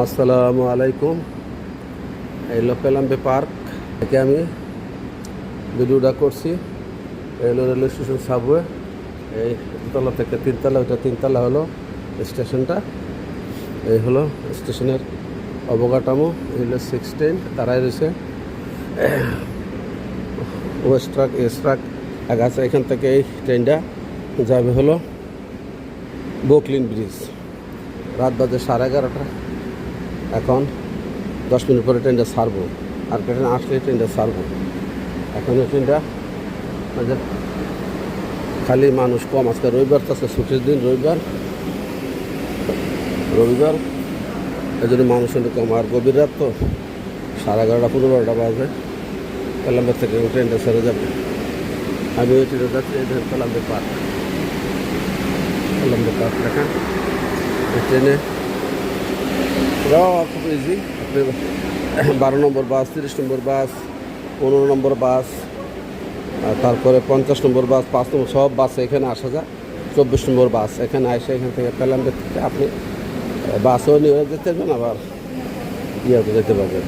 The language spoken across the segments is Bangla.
আসসালামু আলাইকুম। এই লোকেলাম্বে পার্ক থেকে আমি ভিডিওটা করছি। এই হলো রেলওয়ে স্টেশন সাবওয়ে। এই দুতলা থেকে তিনতলা, ওইটা তিনতলা হলো স্টেশনটা। এই হলো স্টেশনের অবকাঠামো। এই হলো 16 তারাই রয়েছে ওয়েস্ট ট্রাক এস ট্রাক আগাছা। এখান থেকে এই ট্রেনটা যাবে হলো বোকলিন ব্রিজ। রাত বাজে 11:30। এখন 10 মিনিট পরে ট্রেনটা ছাড়বো, আর ট্রেন আসলে ট্রেনটা ছাড়বো। এখন এই ট্রেনটা মানে খালি মানুষ কম। আজকে রবিবার, তো আজকে ছুটির দিন, রবিবার এই জন্য মানুষ কম। আর গভীর রাত তো 11:30 15:30 বাজে। কলাম্বের থেকে ট্রেনটা ছেড়ে যাবে। আমি ওই ট্রেনে যাচ্ছি। এই ধরেন কলাম্বে পার্ক লেখা। এই ট্রেনে খুব ইজি। আপনি 12 নম্বর বাস, 30 নম্বর বাস, 15 নম্বর বাস, তারপরে 50 নম্বর বাস, 5 নম্বর, সব বাসে এখানে আসা যায়। 24 নম্বর বাস এখানে আসে। এখান থেকে কলাম্বে থেকে আপনি বাসও নিয়ে যেতে পারবেন, আবার ইয়েতে যেতে পারবেন,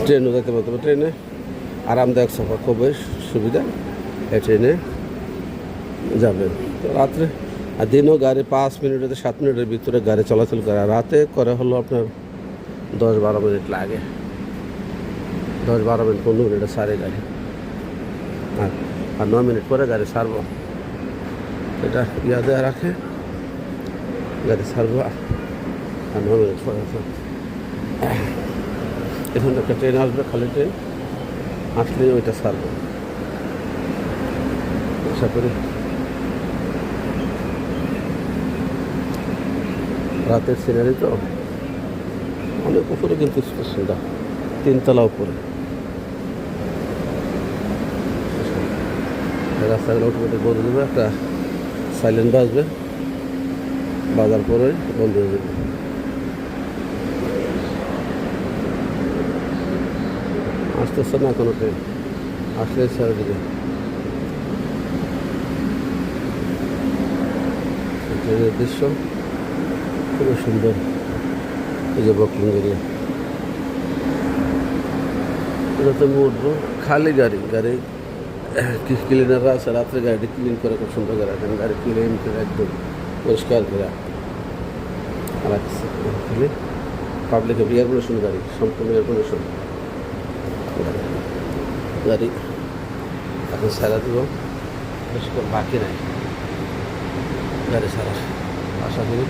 ট্রেনও যেতে পারবেন। ট্রেনে আরামদায়ক সফর, খুবই সুবিধা। এই ট্রেনে যাবেন তো রাত্রে। আর দিনও গাড়ি 5 মিনিট 7 মিনিটের ভিতরে গাড়ি চলাচল করে। আর রাতে করে হলো আপনার 10-12 মিনিট লাগে। 10-12 মিনিট 15 মিনিটে সারে গাড়ি। আর 9 মিনিট পরে গাড়ি ছাড়বো। এটা ইয়াদে রাখে, গাড়ি ছাড়বো আর 9 মিনিট পরে। এখন একটা ট্রেন আসবে, খালি ট্রেন আসলে ওইটা ছাড়বো। আশা করি রাতের সিনারি তো অনেক উপরে, কিন্তু স্টেশনটা 3তলা উপরে। রাস্তাগুলো অটোমেটিক বন্ধ দেবে, একটা সাইলেন্ট বাজবে, বাজার পরে বন্ধ হয়ে যাবে। আসতেছে না কোনো ট্রেন, আসলে ছেড়ে দিবে। ট্রেনের দৃশ্য খুবই সুন্দর। এই যে বকলিং এরিয়া, এটাতে উঠবো। খালি গাড়ি ক্লিনাররা আছে, রাত্রে গাড়ি ক্লিন করে, খুব সুন্দর করে রাখেন। গাড়ি ক্লিন করে একদম পরিষ্কার করে রাখছে। পাবলিক এয়ার পলিউশন গাড়ি, সম্পূর্ণ এয়ার পলিউশন গাড়ি। এখন সারা দিব, বেশি বাকি নাই গাড়ি সারা। আশা করি